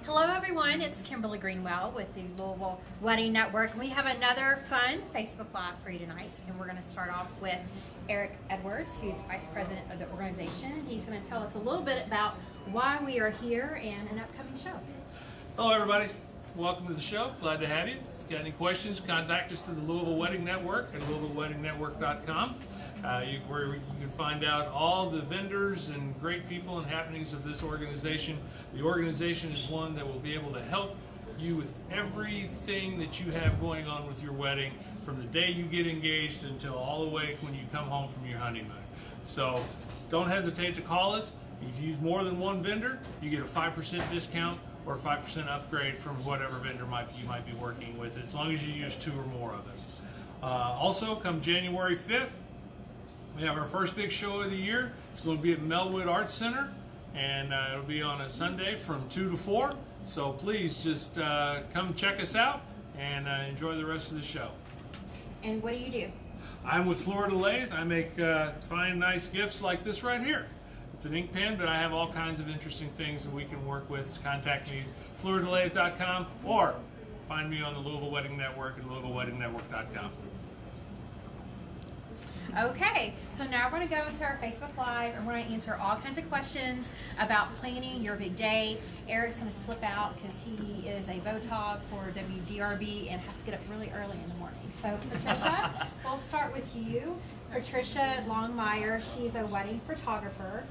Hello everyone, it's Kimberly Greenwell with the Louisville Wedding Network. We have another fun Facebook Live for you tonight, and we're going to start off with Eric Edwards, who's Vice President of the organization. He's going to tell us a little bit about why we are here and an upcoming show. Hello everybody, welcome to the show, glad to have you. If you got any questions, contact us through the Louisville Wedding Network at louisvilleweddingnetwork.com. Where you can find out all the vendors and great people and happenings of this organization. The organization is one that will be able to help you with everything that you have going on with your wedding, from the day you get engaged until all the way when you come home from your honeymoon. So don't hesitate to call us. If you use more than one vendor, you get a 5% discount or 5% upgrade from whatever vendor you might be working with, as long as you use two or more of us. Also, come January 5th, we have our first big show of the year. It's going to be at Melwood Arts Center, and it'll be on a Sunday from 2 to 4. So please just come check us out and enjoy the rest of the show. And what do you do? I'm with Florida Lathe. I make fine, nice gifts like this right here. It's an ink pen, but I have all kinds of interesting things that we can work with. Just contact me at floridalathe.com or find me on the Louisville Wedding Network at louisvilleweddingnetwork.com. Okay, so now we're going to go into our Facebook Live and we're going to answer all kinds of questions about planning your big day. Eric's going to slip out because he is a Votog for WDRB and has to get up really early in the morning. So Patricia, we'll start with you. Patricia Longmire, she's a wedding photographer.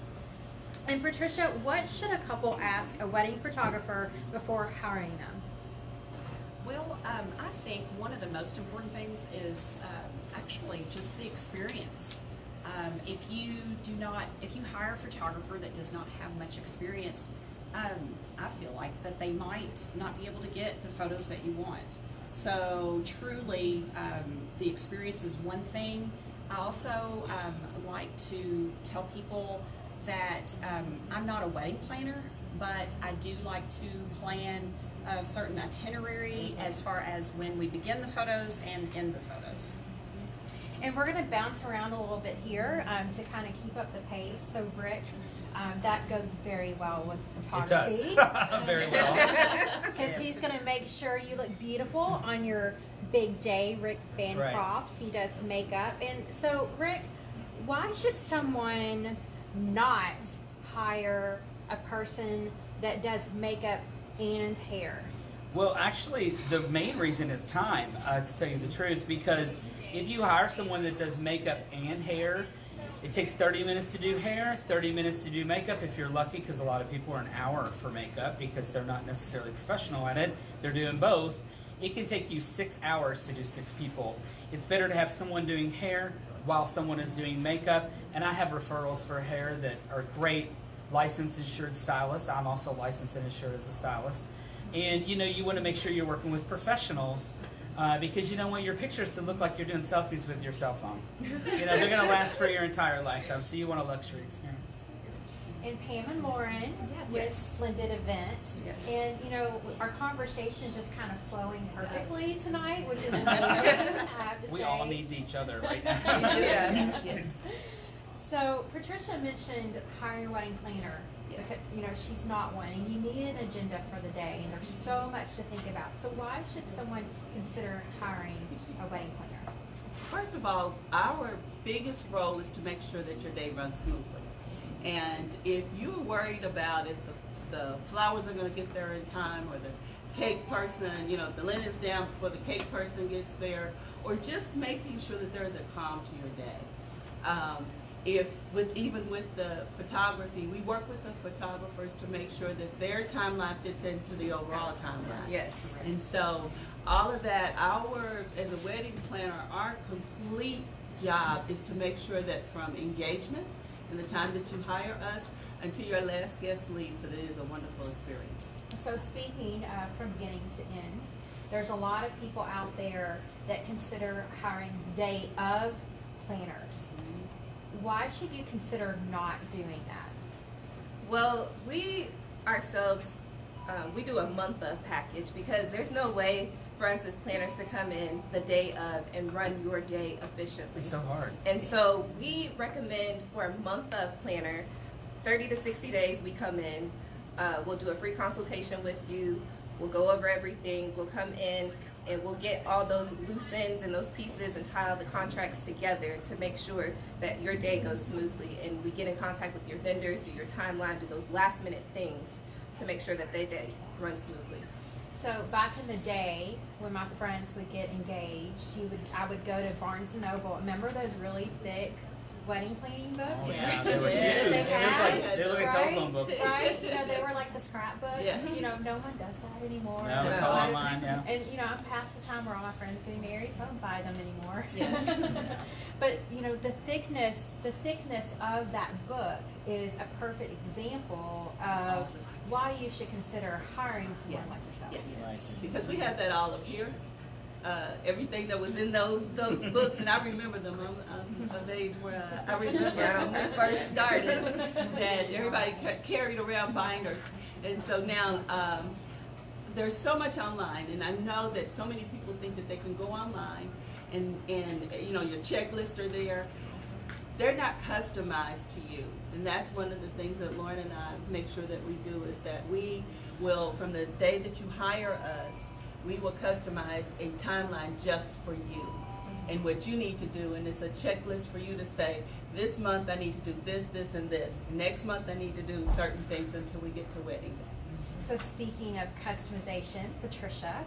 And Patricia, what should a couple ask a wedding photographer before hiring them? Well, I think one of the most important things is actually just the experience. If you hire a photographer that does not have much experience, I feel like that they might not be able to get the photos that you want. So truly, the experience is one thing. I also like to tell people that I'm not a wedding planner, but I do like to plan a certain itinerary as far as when we begin the photos and end the photos. And we're going to bounce around a little bit here to kind of keep up the pace. So Rick, that goes very well with photography. It does. Very well. Because he's going to make sure you look beautiful on your big day. Rick Bancroft, he does makeup. And so Rick, why should someone not hire a person that does makeup and hair? Well, actually, the main reason is time, to tell you the truth, because if you hire someone that does makeup and hair, it takes 30 minutes to do hair, 30 minutes to do makeup if you're lucky, because a lot of people are an hour for makeup because they're not necessarily professional at it. They're doing both. It can take you 6 hours to do 6 people. It's better to have someone doing hair while someone is doing makeup, and I have referrals for hair that are great licensed insured stylists. I'm also licensed and insured as a stylist. And you want to make sure you're working with professionals because you don't want your pictures to look like you're doing selfies with your cell phone. They're going to last for your entire lifetime, so you want a luxury experience. And Pam and Lauren with Splendid Events. Yes. And our conversation is just kind of flowing perfectly tonight, which is amazing, I have to We say. all need each other right now. Yes. So Patricia mentioned hiring a wedding planner. Because, she's not one, and you need an agenda for the day, and there's so much to think about. So why should someone consider hiring a wedding planner? First of all, our biggest role is to make sure that your day runs smoothly. And if you're worried about if the flowers are going to get there in time, or the cake person, the linen is down before the cake person gets there, or just making sure that there is a calm to your day. Even with the photography, we work with the photographers to make sure that their timeline fits into the overall timeline. Yes. And so all of that, as a wedding planner, our complete job is to make sure that from engagement and the time that you hire us until your last guest leaves, that it is a wonderful experience. So speaking from beginning to end, there's a lot of people out there that consider hiring day of planners. Why should you consider not doing that? Well, we ourselves, we do a month of package because there's no way for us as planners to come in the day of and run your day efficiently. It's so hard. And so we recommend for a month of planner, 30 to 60 days we come in. We'll do a free consultation with you. We'll go over everything. We'll come in and we'll get all those loose ends and those pieces and tie all the contracts together to make sure that your day goes smoothly. And we get in contact with your vendors, do your timeline, do those last minute things to make sure that their day runs smoothly. So back in the day, when my friends would get engaged, I would go to Barnes and Noble. Remember those really thick wedding planning books? Oh, yeah, they were huge. They They look like, they look like right? telephone books. Right? You know, they were like the scrapbooks. Yes. You know, no one does that anymore. No, it's all online, yeah. And you know, I'm past the time where all my friends are getting married, so I don't buy them anymore. Yeah. But you know, the thickness of that book is a perfect example of why you should consider hiring someone like yourself. Yes. Because we had that all up here. Everything that was in those books, and I remember them. I'm of age where I remember when we first started that everybody carried around binders, and so now there's so much online, and I know that so many people think that they can go online and you know your checklists are there. They're not customized to you, and that's one of the things that Lauren and I make sure that we do is that we will, from the day that you hire us, we will customize a timeline just for you and what you need to do, and it's a checklist for you to say, this month I need to do this, this, and this. Next month I need to do certain things until we get to wedding day. So speaking of customization, Patricia,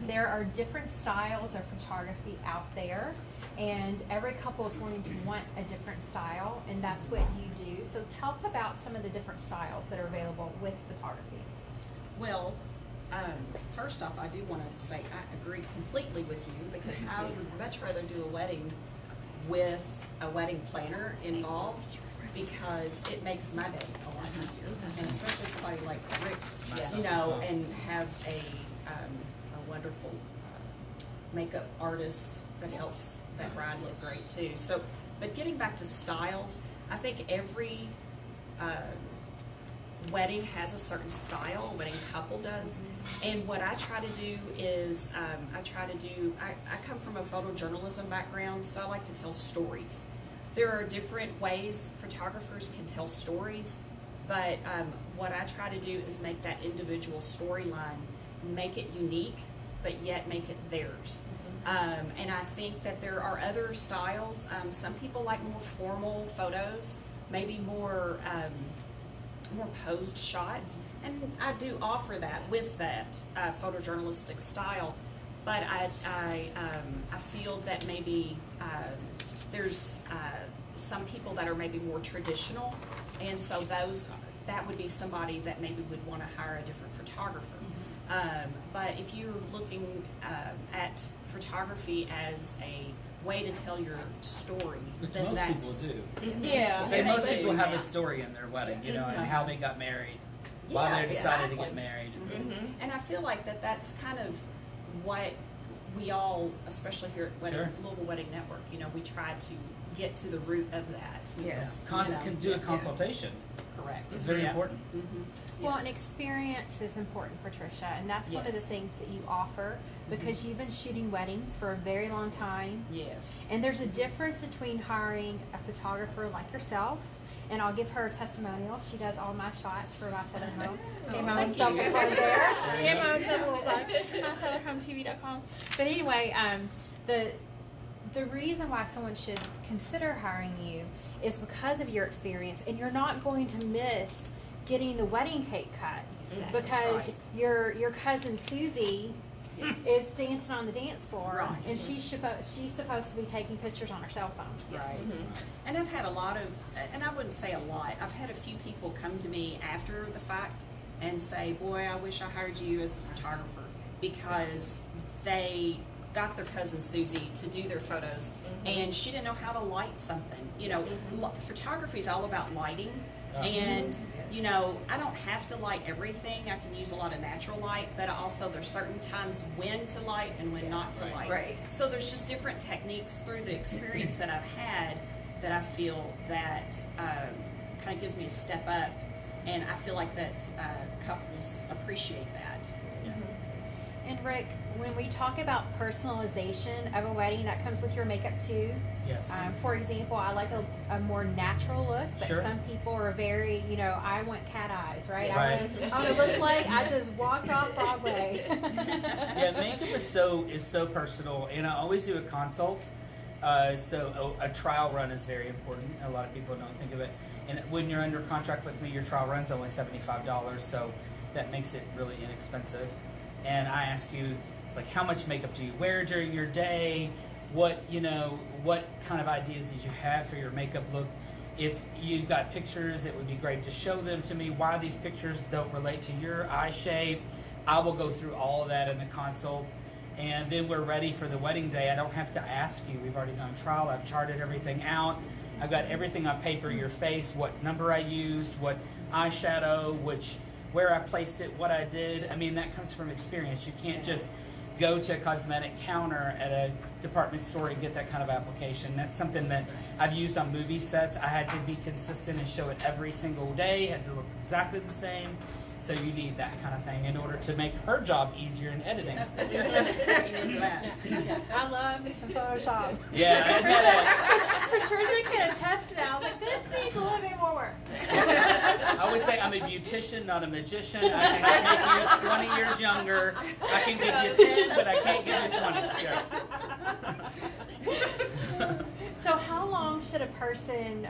there are different styles of photography out there, and every couple is going to want a different style, and that's what you do. So tell us about some of the different styles that are available with photography. Well, first off, I do want to say I agree completely with you because I would much rather do a wedding with a wedding planner involved because it makes my day a lot easier, and especially somebody like Rick, you know, and have a wonderful makeup artist that helps that bride look great too. So, but getting back to styles, I think every wedding has a certain style, a wedding couple does, and what I try to do is I come from a photojournalism background, so I like to tell stories. There are different ways photographers can tell stories, but what I try to do is make that individual storyline, make it unique, but yet make it theirs. And I think that there are other styles. Some people like more formal photos, maybe more posed shots, and I do offer that with that photojournalistic style. But I feel that maybe there's some people that are maybe more traditional, and so that would be somebody that maybe would want to hire a different photographer. But if you're looking at photography as a way to tell your story, Which then most that's people do. yeah. And most they people do have a that. story in their wedding, you know, and how they got married, why Yeah, they decided to exactly. get married. And I feel like that's kind of what we all, especially here at Sure. Louisville Wedding Network, you know, we try to get to the root of that. Yes. You know, Can do a consultation. Correct. It's very Yeah. important. Well, Yes. and experience is important, Patricia, and that's one of the Yes. things that you offer because you've been shooting weddings for a very long time. Yes. And there's a difference between hiring a photographer like yourself, and I'll give her a testimonial. She does all my shots for my Southern Home. Get my own thank self you. plug there. Get my own self plug. MySouthernHomeTV.com. But anyway, the reason why someone should consider hiring you is because of your experience, and you're not going to miss getting the wedding cake cut because Right. your cousin Susie is dancing on the dance floor, Right. and she's supposed to be taking pictures on her cell phone. Right. And I've had a lot of, and I wouldn't say a lot, I've had a few people come to me after the fact and say, boy, I wish I hired you as the photographer, because they got their cousin Susie to do their photos, and she didn't know how to light something. You know, photography is all about lighting, and you know, I don't have to light everything. I can use a lot of natural light, but also there's certain times when to light and when not to light. Right. So there's just different techniques through the experience that I've had that I feel that kind of gives me a step up, and I feel like that couples appreciate that. And Rick, when we talk about personalization of a wedding, that comes with your makeup too. Yes. For example, I like a more natural look, but Sure. some people are very, I want cat eyes, right? Right. I want to look like I just walked off Broadway. Yeah, makeup is so personal, and I always do a consult. So a trial run is very important. A lot of people don't think of it. And when you're under contract with me, your trial run's only $75, so that makes it really inexpensive. And I ask you, like, how much makeup do you wear during your day? What kind of ideas did you have for your makeup look? If you've got pictures, it would be great to show them to me. Why these pictures don't relate to your eye shape. I will go through all of that in the consult. And then we're ready for the wedding day. I don't have to ask you. We've already done trial. I've charted everything out. I've got everything on paper, your face, what number I used, what eyeshadow, where I placed it, what I did. I mean, that comes from experience. You can't just go to a cosmetic counter at a department store and get that kind of application. That's something that I've used on movie sets. I had to be consistent and show it every single day. It had to look exactly the same. So you need that kind of thing in order to make her job easier in editing. I love me some Photoshop. Yeah. Patricia can attest to that. I was like, this needs a little bit more work. I always say I'm a beautician, not a magician. I cannot make you 20 years younger. I can give you 10, but I can't give you 20. Yeah. So how long should a person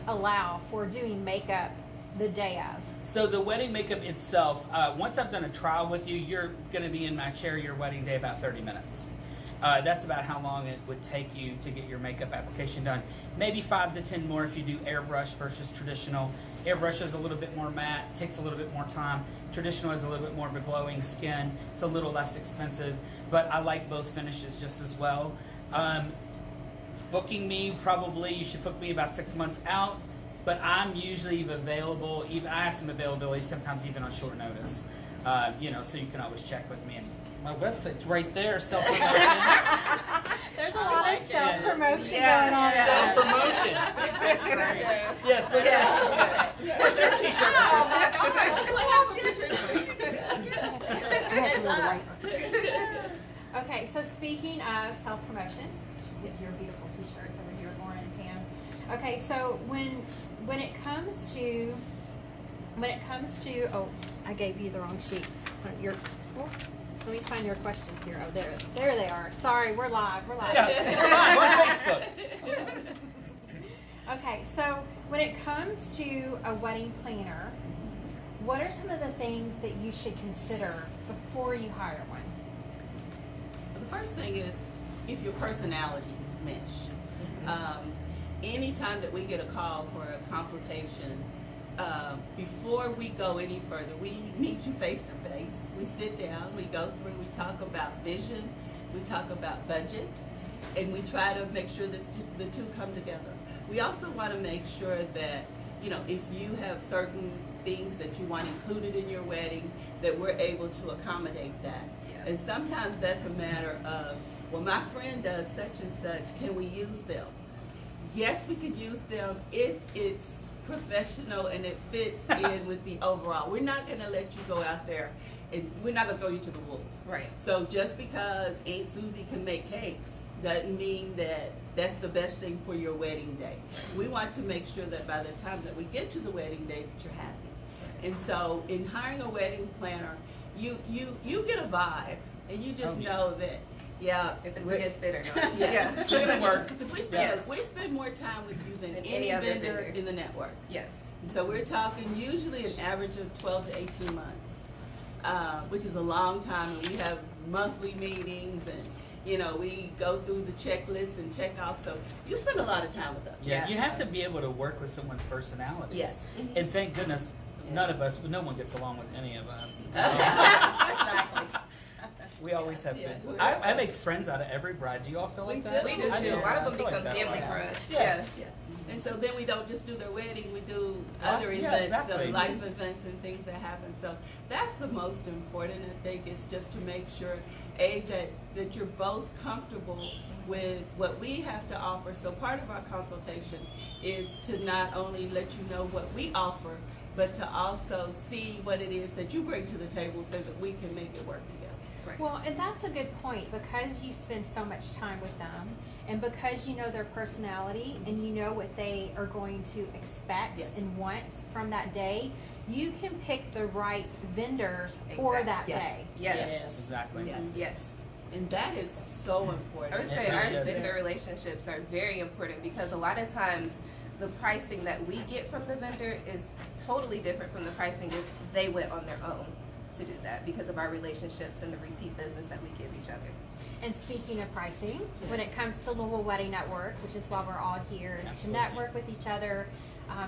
allow for doing makeup the day of? So the wedding makeup itself, once I've done a trial with you, you're going to be in my chair your wedding day about 30 minutes. That's about how long it would take you to get your makeup application done. Maybe 5 to 10 more if you do airbrush versus traditional. Airbrush is a little bit more matte, takes a little bit more time. Traditional is a little bit more of a glowing skin. It's a little less expensive, but I like both finishes just as well. Booking me, probably you should book me about 6 months out, but I'm usually available. I have some availability sometimes even on short notice. So you can always check with me. And my website's right there, self-promotion. There's a lot of self-promotion going on. Self-promotion. That's a good idea. Yes, there's their t-shirt. Okay, so speaking of self-promotion, get your beautiful t-shirts over here, Lauren and Pam. Okay, so when it comes to oh, I gave you the wrong sheet. Let me find your questions here. Oh, there they are. Sorry, we're live. Yeah, we're live on Facebook. Okay, so when it comes to a wedding planner, what are some of the things that you should consider before you hire one? The first thing is if your personalities mesh. Anytime that we get a call for a consultation, before we go any further, we meet you face to face. We sit down, we go through, we talk about vision, we talk about budget, and we try to make sure that the two come together. We also want to make sure that, if you have certain things that you want included in your wedding, that we're able to accommodate that. Yeah. And sometimes that's a matter of, well, my friend does such and such, can we use them? Yes, we could use them if it's professional and it fits in with the overall. We're not going to let you go out there and we're not going to throw you to the wolves. Right. So just because Aunt Susie can make cakes doesn't mean that that's the best thing for your wedding day. We want to make sure that by the time that we get to the wedding day that you're happy. And so in hiring a wedding planner, you get a vibe and you just know that, yeah. If it's a good fit or not. Yeah. It's gonna work. Because we spend more time with you than any other vendor vendor in the network. Yeah. So we're talking usually an average of 12 to 18 months, which is a long time. And we have monthly meetings and, we go through the checklist and check off. So you spend a lot of time with us. Yeah, you have to be able to work with someone's personality. Yes. And thank goodness, no one gets along with any of us. Exactly. We always have Yeah. good. I make friends out of every bride. Do you all feel like that? We do I too. A lot of them I feel like become that. family for us. Yeah. Yeah. And so then we don't just do their wedding, we do Oh, other yeah, events, exactly. life events and things that happen. So that's the most important, I think, is just to make sure, A, that you're both comfortable with what we have to offer. So part of our consultation is to not only let you know what we offer, but to also see what it is that you bring to the table so that we can make it work together. Right. Well, and that's a good point, because you spend so much time with them, and because you know their personality and you know what they are going to expect Yes. and want from that day, you can pick the right vendors for that Exactly. day. Yes. Exactly. Yes. Yes. And that is so important. I would It say really our is. vendor relationships are very important, because a lot of times the pricing that we get from the vendor is totally different from the pricing if they went on their own to do that, because of our relationships and the repeat business that we give each other. And speaking of pricing, when it comes to Louisville Wedding Network, which is why we're all here, is to Absolutely. network with each other,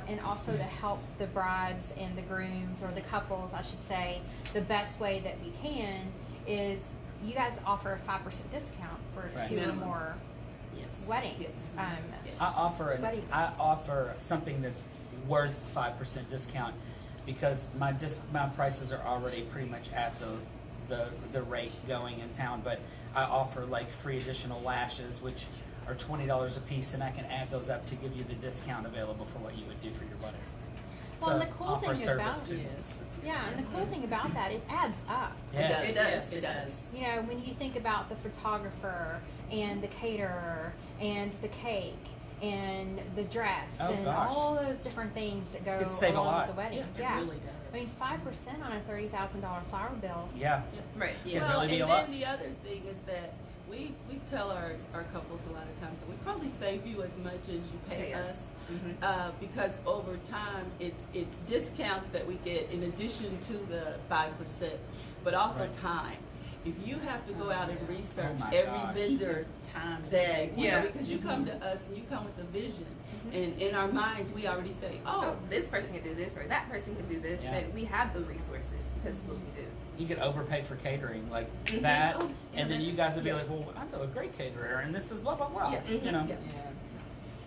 and also to help the brides and the grooms, or the couples, I should say, the best way that we can is you guys offer a 5% discount for Right. 2 or Minimum. more Yes. weddings. Yes. Wedding. I offer something that's worth 5% discount, because my prices are already pretty much at the rate going in town, but I offer like free additional lashes, which are $20 a piece, and I can add those up to give you the discount available for what you would do for your wedding. Well, So and the cool offer thing service about too. Yes, that's good. yeah, and the cool thing about that, it adds up. Yes. It does. Yes, it does. You know, when you think about the photographer and the caterer and the cake and the dress Oh, and gosh. all those different things that go Could save a along lot. with the wedding. Yeah, it really does. I mean, 5% on a $30,000 flower bill. Yeah. Right. Could Well, really be a and lot. then the other thing is that we tell our couples a lot of times that we probably save you as much as you pay Pay us. us. Mhm. Because over time, it's discounts that we get in addition to the 5%, but also Right. time. If you have to go out and research Oh my every gosh. vendor Time is that, you Yeah. know, because you come to us and you come with a vision, and in our minds, we already say, Oh, this person can do this, or that person can do this, Yeah. and we have the resources because it's what we do. You could overpay for catering like Mhm. that, Oh, yeah, and then that- you guys would be yeah. like, well, I know a great caterer, and this is blah blah blah. Yeah. You know. Yeah.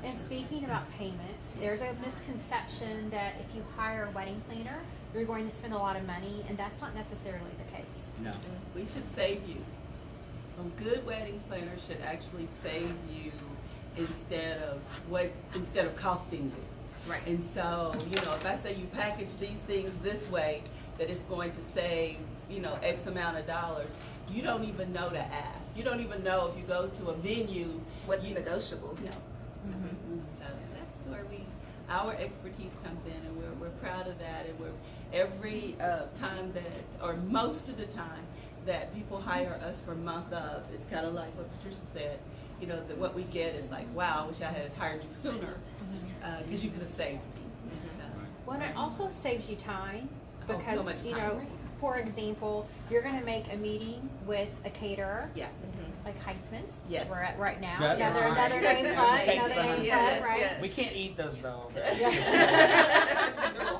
And speaking about payment, there's a misconception that if you hire a wedding planner, you're going to spend a lot of money, and that's not necessarily the case. No. We should save you. A good wedding planner should actually save you instead of costing you. Right. And so, you know, if I say you package these things this way, that it's going to save, you know, X amount of dollars, you don't even know to ask. You don't even know if you go to a venue. What's you, negotiable? No. So that's where our expertise comes in, and we're proud of that. And we're every time that, or most of the time that people hire us for month of, it's kind of like what Patricia said. You know, that what we get is like, wow, I wish I had hired you sooner, because you could have saved me. So, Well, and it also saves you time, Oh, so because, much you time. know, for example, you're gonna make a meeting with a caterer, yeah. like Heitzman's, Yes. we're at right now. Yeah, Another, that's another right. name plug, Cakes another behind name us. plug, right? Yes. We can't eat those though. Yeah.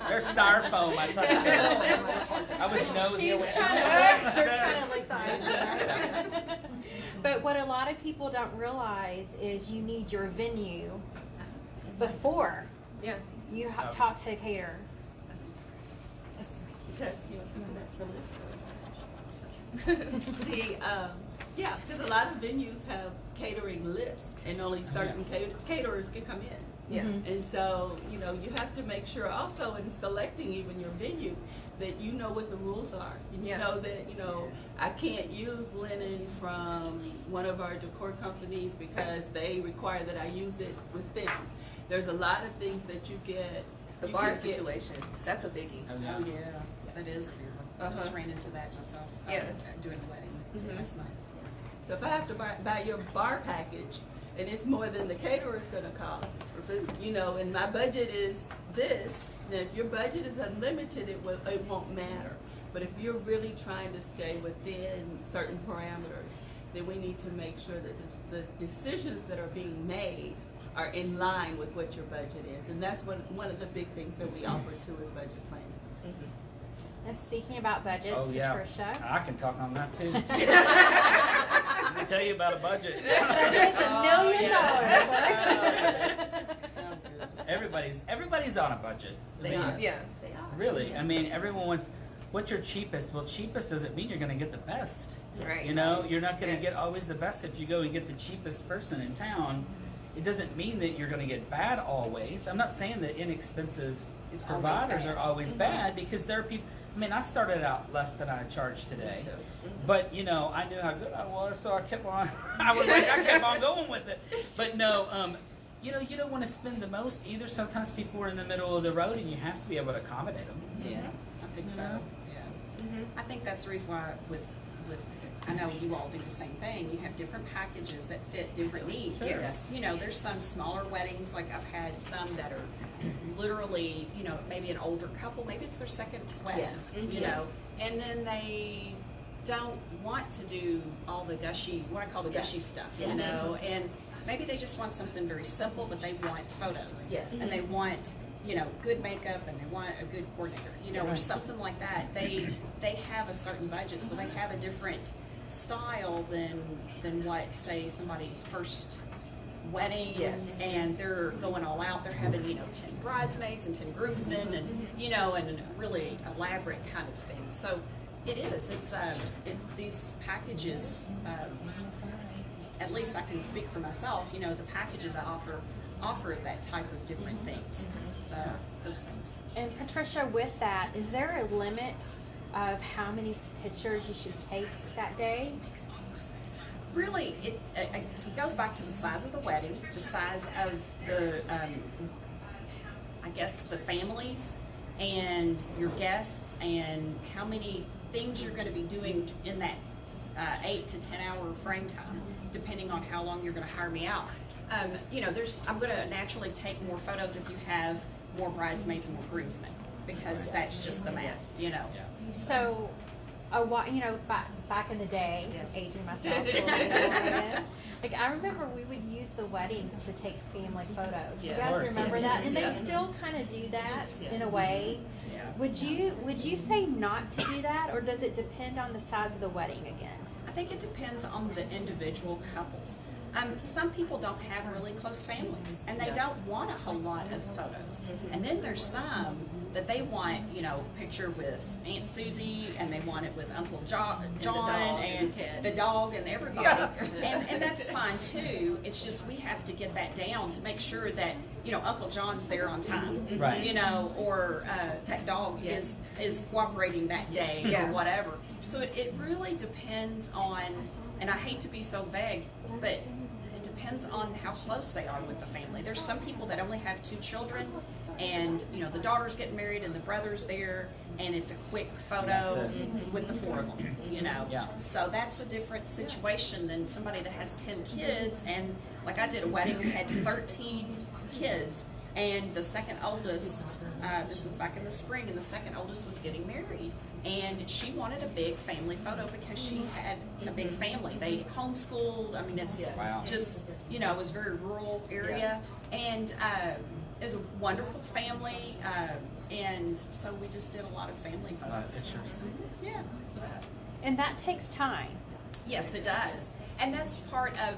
They're styrofoam. I touched them. I was nosy. He's I went, trying to, they're trying to lick the ice. But what a lot of people don't realize is you need your venue before Yeah. you talk to a caterer. Because you know, something that really yeah, because a lot of venues have catering lists, and only certain caterers can come in. Yeah. And so, you know, you have to make sure also in selecting even your venue that you know what the rules are. And Yeah. you know that, you know, I can't use linen from one of our decor companies because they require that I use it with them. There's a lot of things that you get. The you bar can get- situation, that's a biggie. Oh, Oh, yeah. yeah, that is a big one. I just ran into that myself. Yeah. Doing a wedding Mhm. last night. So if I have to buy your bar package and it's more than the caterer is gonna cost, For food. you know, and my budget is this, then if your budget is unlimited, it won't matter. But if you're really trying to stay within certain parameters, then we need to make sure that the decisions that are being made are in line with what your budget is. And that's one of the big things that we offer too is budget planning. And speaking about budgets, Oh yeah. Patricia. I can talk on that too. Let me tell you about a budget. It's $1 million. Everybody's on a budget. I They mean, are. Yeah. They are. Really, I mean, everyone wants. what's your cheapest? Well, cheapest doesn't mean you're going to get the best. Right. You know, you're not going to Yes. get always the best if you go and get the cheapest person in town. It doesn't mean that you're going to get bad always. I'm not saying that inexpensive It's always providers bad. are always bad, because there are people. I mean, I started out less than I charged today, but you know, I knew how good I was, so I kept on. I kept on going with it. But no, you know, you don't want to spend the most either. Sometimes people are in the middle of the road, and you have to be able to accommodate them. Yeah, I think so. Yeah, I think that's the reason why with I know you all do the same thing. You have different packages that fit different needs. Sure. You know, there's some smaller weddings. Like I've had some that are literally, you know, maybe an older couple. Maybe it's their second wedding. Yes. You know, and then they don't want to do all the gushy, what I call the gushy stuff. You know, and maybe they just want something very simple, but they want photos. Yes. And they want, you know, good makeup, and they want a good coordinator, you know, or something like that. They have a certain budget, so they have a different style than what, say, somebody's first wedding, Yes. and they're going all out. They're having, you know, 10 bridesmaids and 10 groomsmen, and you know, and a really elaborate kind of thing. So it is. It's these packages. At least I can speak for myself. You know, the packages I offer that type of different things. So those things. And Patricia, with that, is there a limit of how many pictures you should take that day? Really, it goes back to the size of the wedding, the size of the, I guess, the families and your guests, and how many things you're going to be doing in that 8 to 10 hour frame time, depending on how long you're going to hire me out. You know, I'm going to naturally take more photos if you have more bridesmaids and more groomsmen, because that's just the math, you know. So, you know, back in the day, aging myself a little bit more, again, like I remember we would use the weddings to take family photos. You Yeah. guys Of course. remember that? And they Yeah. still kind of do that in a way. Yeah. Would you say not to do that, or does it depend on the size of the wedding again? I think it depends on the individual couples. Some people don't have really close families, and they don't want a whole lot of photos. And then there's some that they want, you know, picture with Aunt Susie, and they want it with Uncle John and the dog and everybody. And that's fine too. It's just we have to get that down to make sure that, you know, Uncle John's there on time, Right. you know, or that dog is cooperating that day or whatever. So it really depends on, and I hate to be so vague, but it depends on how close they are with the family. There's some people that only have 2 children, and you know the daughter's getting married and the brother's there, and it's a quick photo That's with the 4 of them, you know. Yeah. So that's a different situation than somebody that has 10 kids, and like I did a wedding that had 13 kids, and the second oldest, this was back in the spring, and the second oldest was getting married. And she wanted a big family photo because she had a big family. They homeschooled. I mean, it's Wow. just, you know, it was a very rural area. And it was a wonderful family. And so we just did a lot of family photos. Pictures. Yeah. And that takes time. Yes, it does. And that's part of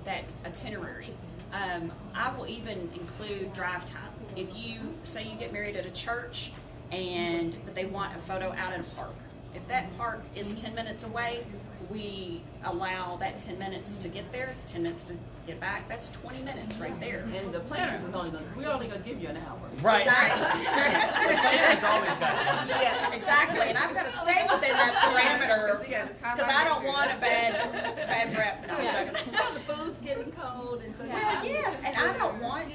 that itinerary. I will even include drive time. If you say you get married at a church, but they want a photo out at a park. If that park is 10 minutes away, we allow that 10 minutes to get there, 10 minutes to get back. That's 20 minutes right there. And the planners is we're only gonna give you an hour. Right. Exactly. The planner's always got Yes. Exactly, and I've got to stay within that parameter Yeah, the time because I don't want a bad rep. No, I'm joking. The food's getting cold, and so Well, yes, and I don't want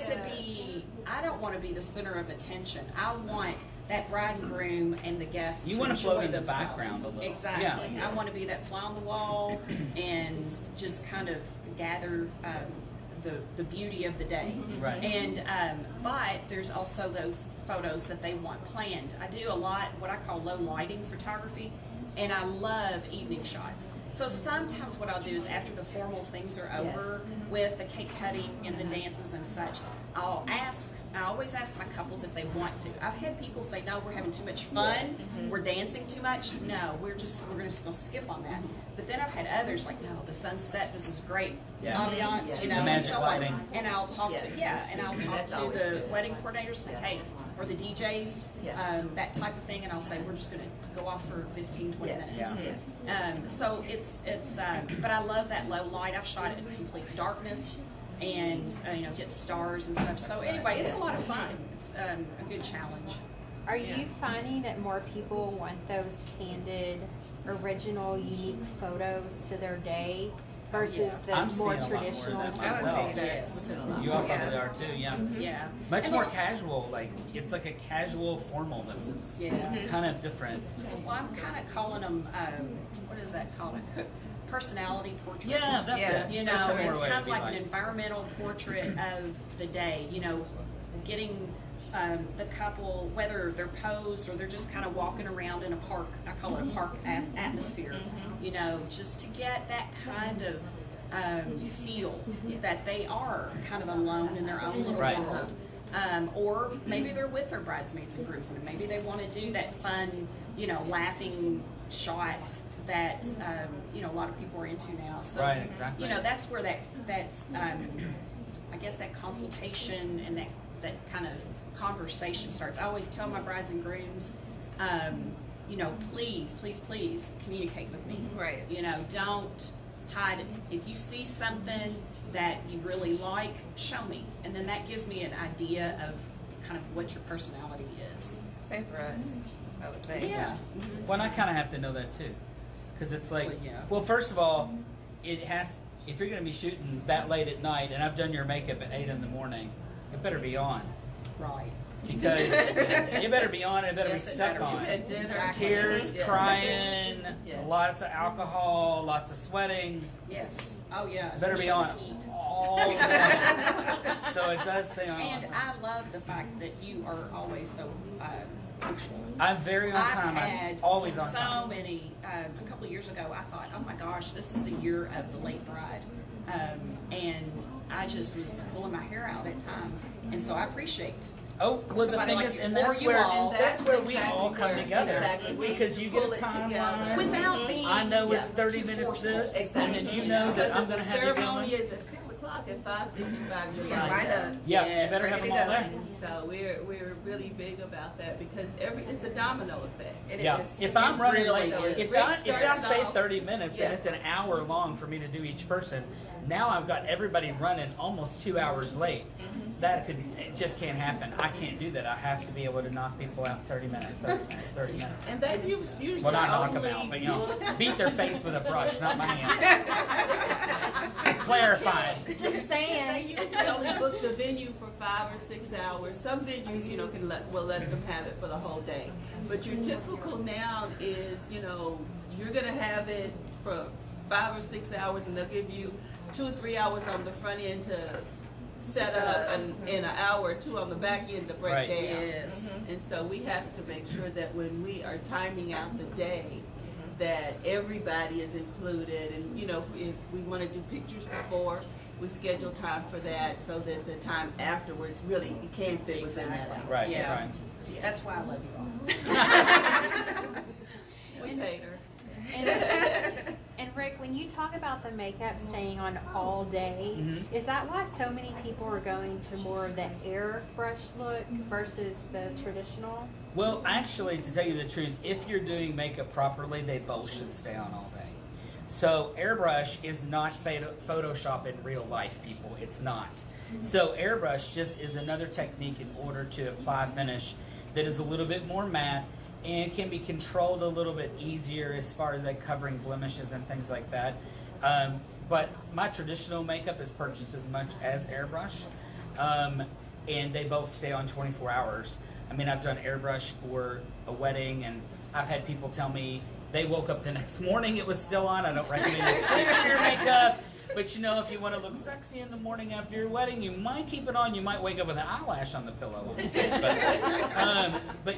to be the center of attention. I want that bride and groom and the guests You to wanna enjoy float in the themselves. background a little. Exactly. Yeah. I want to be that fly on the wall and just kind of gather the beauty of the day. Right. And but there's also those photos that they want planned. I do a lot what I call low lighting photography, and I love evening shots. So sometimes what I'll do is after the formal things are over with the cake cutting and the dances and such, I always ask my couples if they want to. I've had people say, no, we're having too much fun, we're dancing too much. No, we're just going to skip on that. But then I've had others like, no, the sunset, this is great. Yeah. Ambiance, you know, The and magic so on. lighting. And I'll talk to That's the always wedding good. coordinators, say, hey, or the DJs, Yeah. that type of thing, and I'll say we're just going to go off for 15, 20 Yes. minutes. Yeah. So it's but I love that low light. I've shot it in complete darkness, and get stars and stuff. So anyway, it's a lot of fun. It's a good challenge. Are you finding that more people want those candid, original, unique photos to their day versus the I'm more seeing a lot more of traditional? that I would myself. say that. Yes. You all Yeah. probably are too, yeah. Yeah. Much And more look- casual, like it's like a casual formalness. It's Yeah. kind of different. Well, I'm kind of calling them, what is that called? Personality portraits. Yeah, that's Yeah. it. You That's know, a more it's way kind to of be like an environmental portrait of the day. Getting the couple, whether they're posed or they're just kind of walking around in a park. I call it a park atmosphere. Just to get that kind of feel that they are kind of alone in their own little Right. world. Or maybe they're with their bridesmaids and groomsmen. Maybe they want to do that fun, laughing shot that a lot of people are into now. So Right, exactly. that's where that I guess that consultation and that kind of conversation starts. I always tell my brides and grooms, please, please, please communicate with me. Right. Don't hide it. If you see something that you really like, show me, and then that gives me an idea of kind of what your personality is. Same for us, I would say. Yeah. Well, and I kind of have to know that too, because it's like, Well, yeah. well, first of all, it has. If you're going to be shooting that late at night, and I've done your makeup at 8 in the morning, it better be on, Right. because it better be on. It better Yes, be it stuck better be. on. At dinner. Exactly. Tears, Yeah. crying, Yeah. lots of alcohol, lots of sweating. Yes. Oh yeah. Better be especially on the heat. all the time. So it does stay on. And I love the fact that you are always so punctual. I'm very on time. I've I'm had always on so time. many. A couple of years ago, I thought, oh my gosh, this is the year of the late bride, and I just was pulling my hair out at times, and so I appreciate. Oh, well, the somebody thing like is, you, and or that's you where all. that's where we exactly all come where- together exactly. We because you get a pull it together. timeline. Without being I know it's Yeah. 30 too minutes forceful. this, Exactly. and then you know that I'm going to have you ceremony going. is at 6:00. At 5:55, you're Yeah, lined lined up. up. Yeah, Yes. you better have Ready them to all go. there. So we're really big about that because it's a domino effect. It Yeah, is. if I'm running really late, is. if I Starts say off- 30 minutes and Yeah. it's an hour long for me to do each person, now I've got everybody running almost 2 hours late. It just can't happen. I can't do that. I have to be able to knock people out in 30 minutes, 30 minutes, 30 minutes. And they usually Well, not knock only them out, but beat their face with a brush, not my hand. Clarifying. Just They saying. usually only book the venue for 5 or 6 hours. Some venues, will let them have it for the whole day. But your typical now is, you're gonna have it for 5 or 6 hours, and they'll give you 2 or 3 hours on the front end to set up, and an hour or 2 on the back end to break Right. down. Yes. And so we have to make sure that when we are timing out the day, that everybody is included, and if we want to do pictures before, we schedule time for that so that the time afterwards really you can fit within that hour. Right, Yeah. right. That's why I love you all. We paid her. And Rick, when you talk about the makeup staying on all day, Mhm. is that why so many people are going to more of the airbrush look versus the traditional? Well, actually, to tell you the truth, if you're doing makeup properly, they both should stay on all day. So airbrush is not Photoshop in real life, people. It's not. So airbrush just is another technique in order to apply finish that is a little bit more matte and can be controlled a little bit easier as far as like covering blemishes and things like that. But my traditional makeup is purchased as much as airbrush, and they both stay on 24 hours. I mean, I've done airbrush for a wedding, and I've had people tell me they woke up the next morning, it was still on. I don't recommend you sleep in your makeup, but if you want to look sexy in the morning after your wedding, you might keep it on. You might wake up with an eyelash on the pillow. But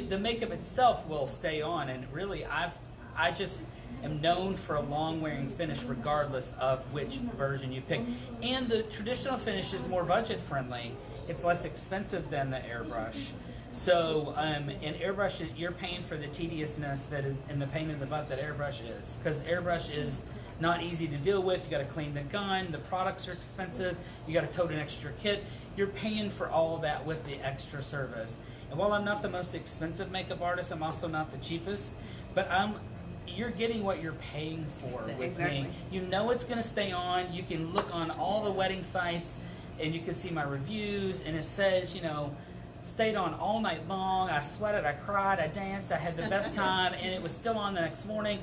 the makeup itself will stay on, and really, I just am known for a long wearing finish regardless of which version you pick. And the traditional finish is more budget friendly. It's less expensive than the airbrush. So in airbrush, you're paying for the tediousness and the pain in the butt that airbrush is. Because airbrush is not easy to deal with. You got to clean the gun. The products are expensive. You got to tote an extra kit. you're paying for all of that with the extra service. And while I'm not the most expensive makeup artist, I'm also not the cheapest. But you're getting what you're paying for with Exactly. me. You know it's going to stay on. You can look on all the wedding sites, and you can see my reviews, and it says, you know, stayed on all night long. I sweated, I cried, I danced, I had the best time, and it was still on the next morning.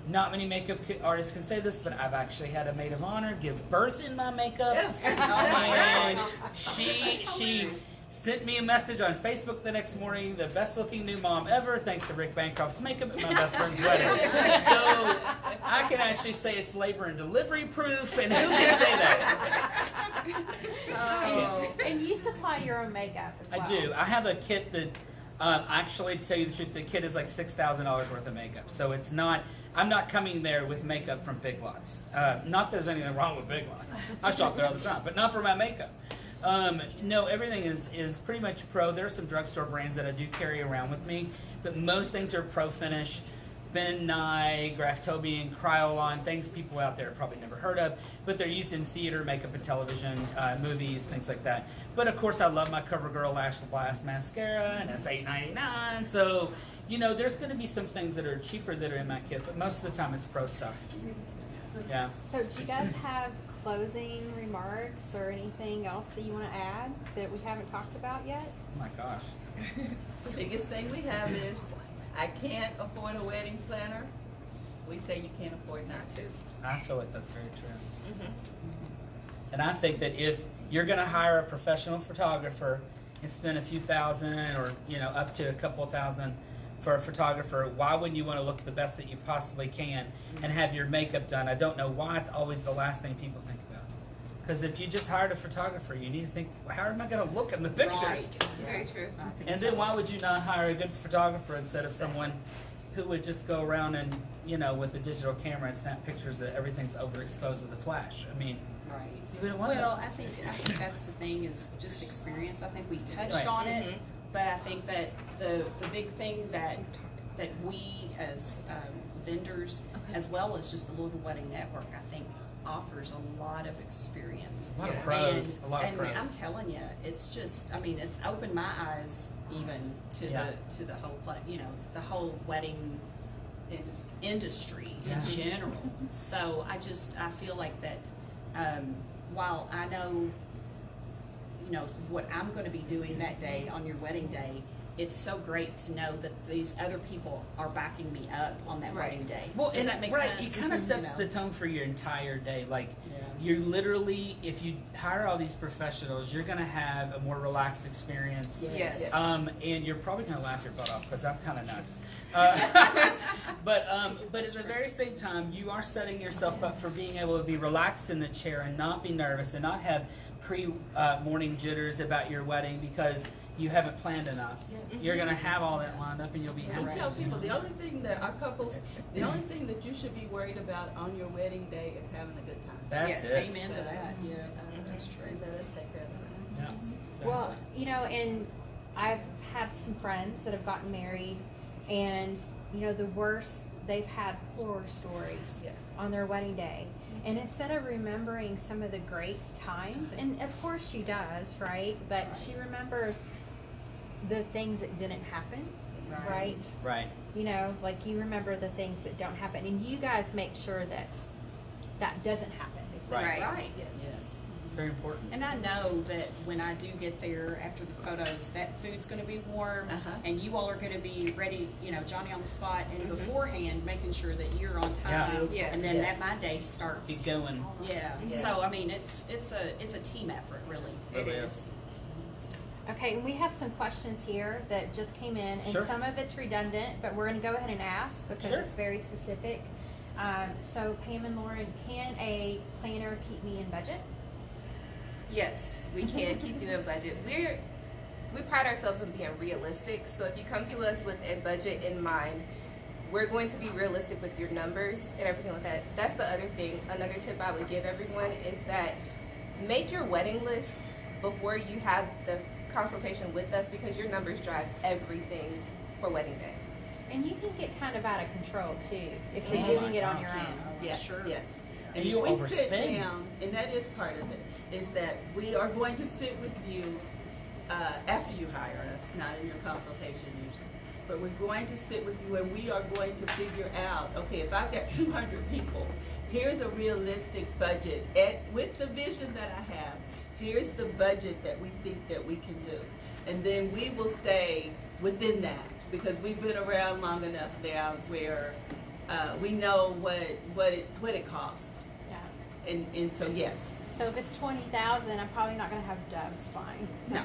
Not many makeup artists can say this, but I've actually had a maid of honor give birth in my makeup. And she sent me a message on Facebook the next morning, the best looking new mom ever, thanks to Rick Bancroft's makeup at my best friend's wedding. So I can actually say it's labor and delivery proof, and who can say that? And you supply your own makeup as well. I do. I have a kit that, actually, to tell you the truth, the kit is like $6,000 worth of makeup. So it's not, I'm not coming there with makeup from Big Lots. Not that there's anything wrong with Big Lots. I shop there all the time, but not for my makeup. No, everything is pretty much pro. There are some drugstore brands that I do carry around with me, but most things are pro finish. Ben Nye, Graftobian, Kryolan, things people out there have probably never heard of, but they're used in theater, makeup, and television, movies, things like that. But of course, I love my CoverGirl Lash Blast mascara, and that's $8.99. So, you know, there's going to be some things that are cheaper that are in my kit, but most of the time it's pro stuff. Yeah. So do you guys have closing remarks or anything else that you want to add that we haven't talked about yet? Oh my gosh. The biggest thing we have is, I can't afford a wedding planner. We say you can't afford not to. I feel like that's very true. And I think that if you're going to hire a professional photographer and spend a few thousand or, you know, up to a couple thousand for a photographer, why wouldn't you want to look the best that you possibly can and have your makeup done? I don't know why it's always the last thing people think about. Because if you just hired a photographer, you need to think, well, how am I going to look in the pictures? Right. Very true. And then why would you not hire a good photographer instead of someone who would just go around and, you know, with a digital camera and snap pictures that everything's overexposed with a flash? I mean, Right. you wouldn't want Well, that. I think that's the thing is just experience. I think we touched Right. on it, but I think that the big thing that we as vendors, as well as just the Louisville Wedding Network, I think offers a lot of experience. A lot of Yeah. pros. A lot of And pros. I'm telling you, it's just, I mean, it's opened my eyes even to Yeah. the whole, you know, the whole wedding industry Yeah. in general. So I feel like that, while I know, you know, what I'm going to be doing that day on your wedding day, it's so great to know that these other people are backing me up on that Right. wedding day. Well, Does and that make right, sense? it kind of You sets know? the tone for your entire day. Like, Yeah. you're literally, if you hire all these professionals, you're going to have a more relaxed experience. Yes. And you're probably going to laugh your butt off because I'm kind of nuts. But at the very same time, you are setting yourself up for being able to be relaxed in the chair and not be nervous and not have pre-morning jitters about your wedding because you haven't planned enough. You're going to have all that lined up and you'll be We happy. tell people the only thing that our couples, the only thing that you should be worried about on your wedding day is having a good time. That's Yes. it. Amen to that. Yeah, that's true. And let us take care of the rest. Yeah, exactly. Well, you know, and I've had some friends that have gotten married, and you know, the worst, they've had horror stories Yes. on their wedding day. And instead of remembering some of the great times, and of course she does, right? But she remembers the things that didn't happen, right? Right. You know, like you remember the things that don't happen, and you guys make sure that that doesn't happen. Right. Right. Yes. It's very important. And I know that when I do get there after the photos, that food's going to be warm, and you all are going to be ready, you know, Johnny on the spot, and beforehand making sure that you're on time, Yeah. and then Yes. that my day starts. Keep going. Yeah. Yeah. So I mean, it's a team effort, really. It Really is. Okay, and we have some questions here that just came in, and Sure. some of it's redundant, but we're going to go ahead and ask because Sure. it's very specific. So Pam and Lauren, can a planner keep me in budget? Yes, we can keep you in budget. We pride ourselves on being realistic. So if you come to us with a budget in mind, we're going to be realistic with your numbers and everything like that. That's the other thing. Another tip I would give everyone is that make your wedding list before you have the consultation with us because your numbers drive everything for wedding day. And you can get kind of out of control too if you're Oh doing my it on God. your own. Yes, Sure. yes. And you'll we sit overspend. down, and that is part of it. is that we are going to sit with you after you hire us, not in your consultation usually. But we're going to sit with you and we are going to figure out, okay, if I've got 200 people, here's a realistic budget. With the vision that I have, here's the budget that we think that we can do. And then we will stay within that because we've been around long enough now where we know what it costs. Yeah. And so yes. So if it's 20,000, I'm probably not going to have doves flying. No.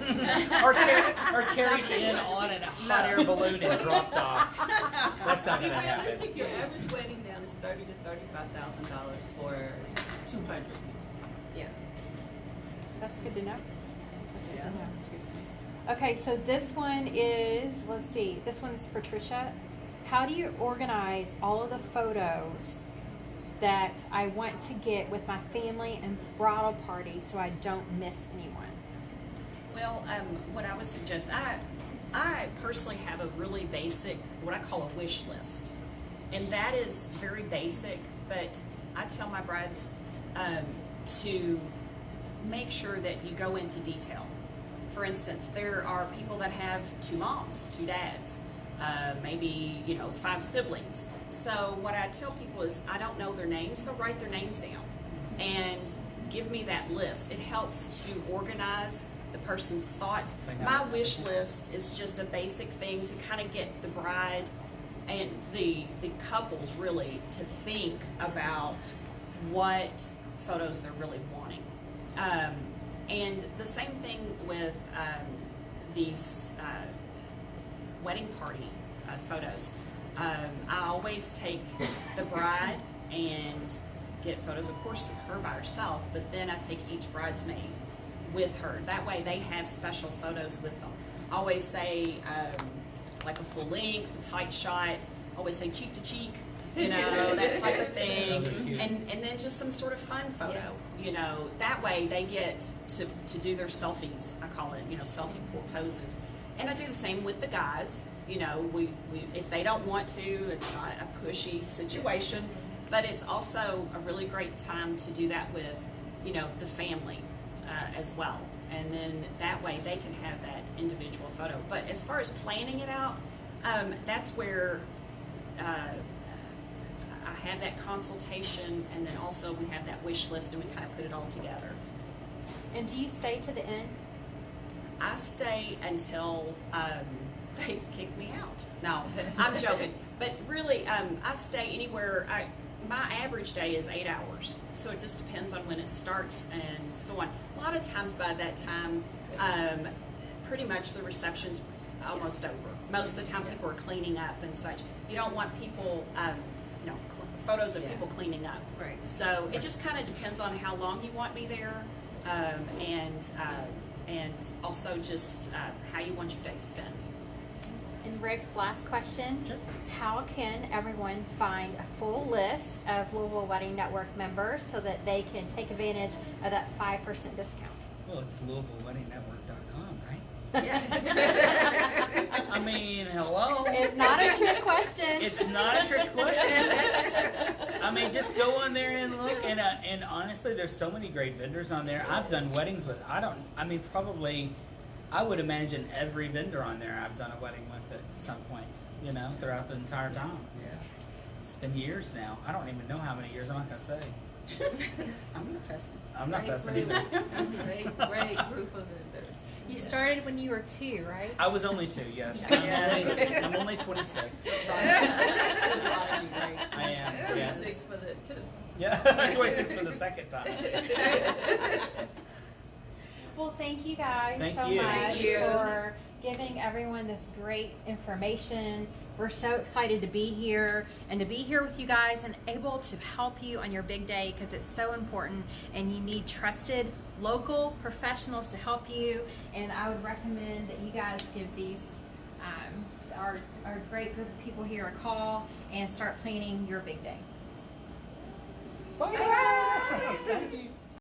Or carried in on a hot air balloon and dropped off. That's not Be gonna happen. realistic, your average wedding now is $30,000 to $35,000 for 200. Yeah. That's good to know. Yeah. Okay, so this one is, let's see, this one is Patricia. How do you organize all of the photos that I want to get with my family and bridal party so I don't miss anyone? Well, what I would suggest, I personally have a really basic, what I call a wish list. And that is very basic, but I tell my brides to make sure that you go into detail. For instance, there are people that have 2 moms, 2 dads, maybe, 5 siblings. So what I tell people is I don't know their names, so write their names down and give me that list. It helps to organize the person's thoughts. My wish list is just a basic thing to kind of get the bride and the couples really to think about what photos they're really wanting. And the same thing with these wedding party photos. I always take the bride and get photos, of course, of her by herself, but then I take each bridesmaid with her. That way they have special photos with them. I always say like a full length, a tight shot, I always say cheek to cheek, that type of thing. And then just some sort of fun photo, that way they get to do their selfies, I call it, selfie poses. And I do the same with the guys. We if they don't want to, it's not a pushy situation, but it's also a really great time to do that with, the family as well. And then that way they can have that individual photo. But as far as planning it out, that's where I have that consultation, and then also we have that wish list, and we kind of put it all together. And do you stay to the end? I stay until they kick me out. No, I'm joking. But really, I stay anywhere. My average day is 8 hours, so it just depends on when it starts and so on. A lot of times by that time, pretty much the reception's almost over. Most of the time people are cleaning up and such. You don't want people, photos of people cleaning up. Right. So it just kind of depends on how long you want me there, and also just how you want your day spent. And Rick, last question. Sure. How can everyone find a full list of Louisville Wedding Network members so that they can take advantage of that 5% discount? Well, it's LouisvilleWeddingNetwork.com, right? Yes. I mean, hello. It's not a trick question. It's not a trick question. I mean, just go on there and look. And honestly, there's so many great vendors on there. I've done weddings with, probably, I would imagine every vendor on there I've done a wedding with at some point, throughout the entire time. Yeah. It's been years now. I don't even know how many years. I'm not going to say. I'm not fussing. I'm not fussing either. Great group of vendors. You started when you were 2, right? I was only 2, yes. Yes. I'm only 26. Apology, right? I am, yes. 6 for the 2. Yeah, 26 for the second time. Well, thank you guys Thank so you. much Thank you. for giving everyone this great information. We're so excited to be here and to be here with you guys and able to help you on your big day because it's so important and you need trusted local professionals to help you. And I would recommend that you guys give these our great group of people here a call and start planning your big day. Bye. Thank you.